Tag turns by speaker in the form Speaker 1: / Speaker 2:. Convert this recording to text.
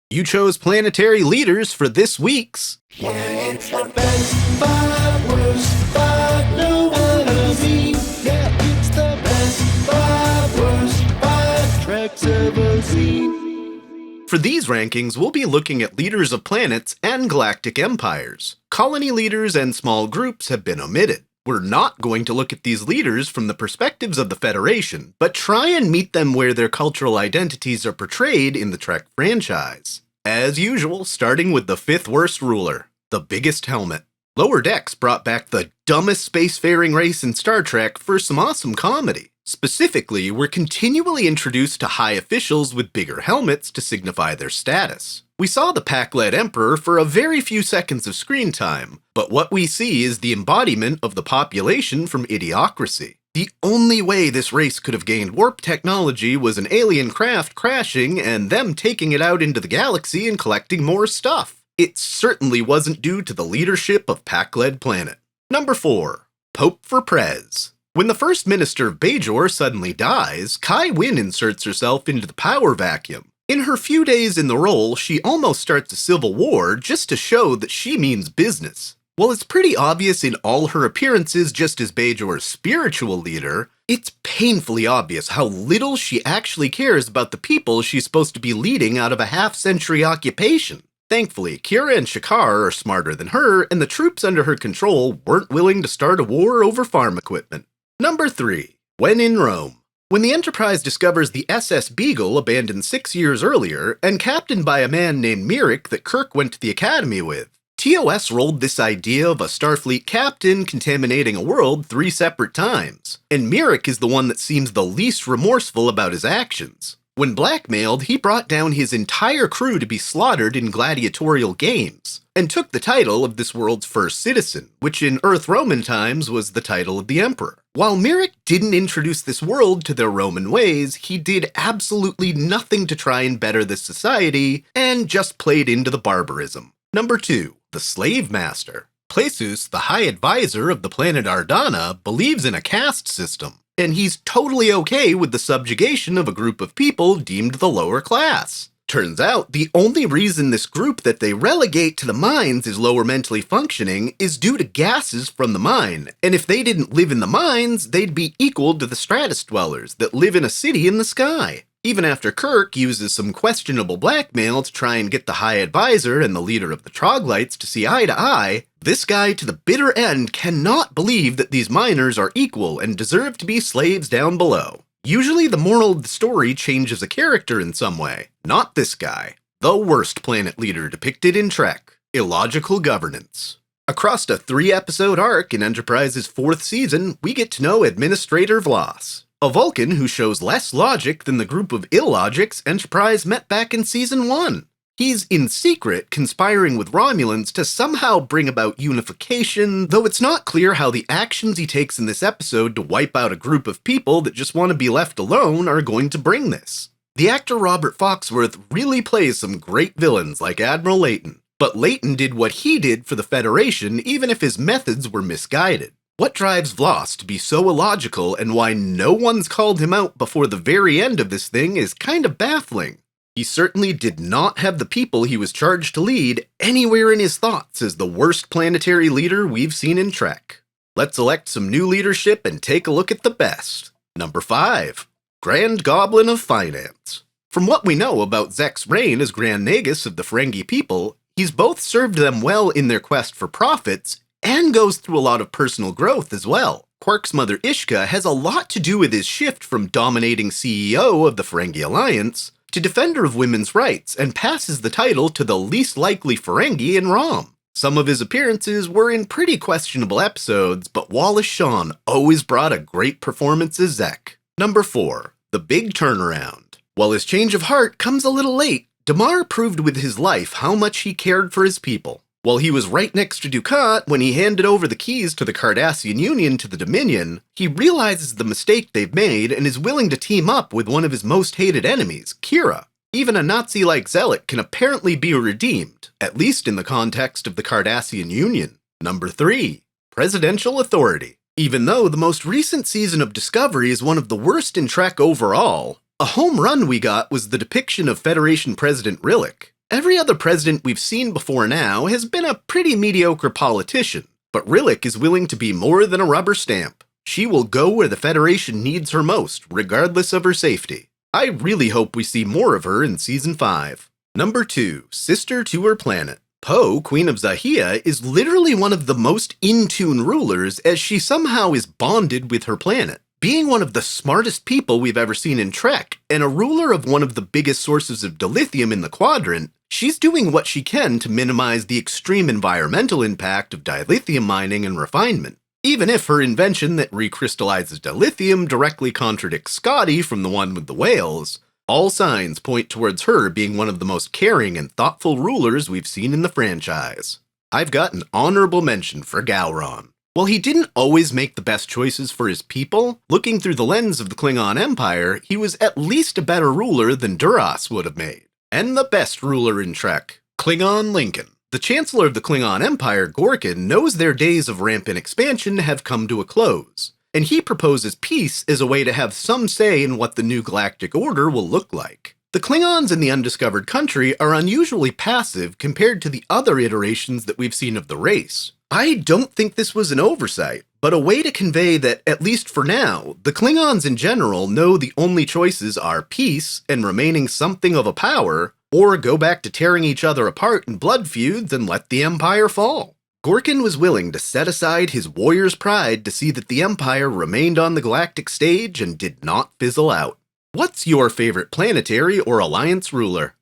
Speaker 1: You chose Planetary leaders for this week's
Speaker 2: It's the best five, worst five, know what I mean? Yeah, it's the best five, worst five tracks ever seen.
Speaker 1: For these rankings, we'll be looking at leaders of planets and galactic empires. Colony leaders and small groups have been omitted. We're not going to look at these leaders from the perspectives of the Federation, but try and meet them where their cultural identities are portrayed in the Trek franchise. As usual, starting with the fifth worst ruler, the biggest helmet. Lower Decks brought back the dumbest spacefaring race in Star Trek for some awesome comedy. Specifically, we're continually introduced to high officials with bigger helmets to signify their status. We saw the Pac-Led Emperor for a very few seconds of screen time, but what we see is the embodiment of the population from Idiocracy. The only way this race could have gained warp technology was an alien craft crashing and them taking it out into the galaxy and collecting more stuff. It certainly wasn't due to the leadership of Pac-Led Planet. Number 4. Pope for Prez. When the First Minister of Bajor suddenly dies, Winn inserts herself into the power vacuum. In her few days in the role, she almost starts a civil war just to show that she means business. While it's pretty obvious in all her appearances just as Bajor's spiritual leader, it's painfully obvious how little she actually cares about the people she's supposed to be leading out of a half-century occupation. Thankfully, Kira and Shakar are smarter than her, and the troops under her control weren't willing to start a war over farm equipment. Number 3. When in Rome. When the Enterprise discovers the SS Beagle abandoned 6 years earlier and captained by a man named Merrick that Kirk went to the Academy with, TOS rolled this idea of a Starfleet captain contaminating a world 3 separate times, and Merrick is the one that seems the least remorseful about his actions. When blackmailed, he brought down his entire crew to be slaughtered in gladiatorial games, and took the title of this world's first citizen, which in Earth Roman times was the title of the Emperor. While Merrick didn't introduce this world to their Roman ways, he did absolutely nothing to try and better this society, and just played into the barbarism. Number 2. The Slave Master. Placeus, the High Advisor of the planet Ardana, believes in a caste system, and he's totally okay with the subjugation of a group of people deemed the lower class. Turns out, the only reason this group that they relegate to the mines is lower mentally functioning is due to gases from the mine, and if they didn't live in the mines, they'd be equal to the Stratus dwellers that live in a city in the sky. Even after Kirk uses some questionable blackmail to try and get the High Advisor and the leader of the Troglodytes to see eye to eye, this guy to the bitter end cannot believe that these miners are equal and deserve to be slaves down below. Usually the moral of the story changes a character in some way. Not this guy. The worst planet leader depicted in Trek. Illogical governance. Across a 3-episode arc in Enterprise's 4th season, we get to know Administrator Vlas, a Vulcan who shows less logic than the group of illogics Enterprise met back in Season 1. He's in secret conspiring with Romulans to somehow bring about unification, though it's not clear how the actions he takes in this episode to wipe out a group of people that just want to be left alone are going to bring this. The actor Robert Foxworth really plays some great villains like Admiral Layton, but Layton did what he did for the Federation even if his methods were misguided. What drives Vlas to be so illogical and why no one's called him out before the very end of this thing is kind of baffling. He certainly did not have the people he was charged to lead anywhere in his thoughts as the worst planetary leader we've seen in Trek. Let's elect some new leadership and take a look at the best. Number 5. Grand Goblin of Finance. From what we know about Zek's reign as Grand Nagus of the Ferengi people, he's both served them well in their quest for profits and goes through a lot of personal growth as well. Quark's mother Ishka has a lot to do with his shift from dominating CEO of the Ferengi Alliance to defender of women's rights, and passes the title to the least likely Ferengi in Rom. Some of his appearances were in pretty questionable episodes, but Wallace Shawn always brought a great performance as Zek. Number 4. The Big Turnaround. While his change of heart comes a little late, Damar proved with his life how much he cared for his people. While he was right next to Dukat when he handed over the keys to the Cardassian Union to the Dominion, he realizes the mistake they've made and is willing to team up with one of his most hated enemies, Kira. Even a Nazi-like zealot can apparently be redeemed, at least in the context of the Cardassian Union. Number 3. Presidential Authority. Even though the most recent season of Discovery is one of the worst in Trek overall, a home run we got was the depiction of Federation President Rillak. Every other president we've seen before now has been a pretty mediocre politician, but Rillak is willing to be more than a rubber stamp. She will go where the Federation needs her most, regardless of her safety. I really hope we see more of her in Season 5. Number 2, Sister to Her Planet. Poe, Queen of Zahia, is literally one of the most in-tune rulers as she somehow is bonded with her planet. Being one of the smartest people we've ever seen in Trek, and a ruler of one of the biggest sources of dilithium in the quadrant, she's doing what she can to minimize the extreme environmental impact of dilithium mining and refinement. Even if her invention that recrystallizes dilithium directly contradicts Scotty from the one with the whales, all signs point towards her being one of the most caring and thoughtful rulers we've seen in the franchise. I've got an honorable mention for Gowron. While he didn't always make the best choices for his people, looking through the lens of the Klingon Empire, he was at least a better ruler than Duras would have made. And the best ruler in Trek, Klingon Lincoln. The Chancellor of the Klingon Empire, Gorkon, knows their days of rampant expansion have come to a close, and he proposes peace as a way to have some say in what the new galactic order will look like. The Klingons in the undiscovered country are unusually passive compared to the other iterations that we've seen of the race. I don't think this was an oversight, but a way to convey that, at least for now, the Klingons in general know the only choices are peace and remaining something of a power, or go back to tearing each other apart in blood feuds and let the Empire fall. Gorkon was willing to set aside his warrior's pride to see that the Empire remained on the galactic stage and did not fizzle out. What's your favorite planetary or alliance ruler?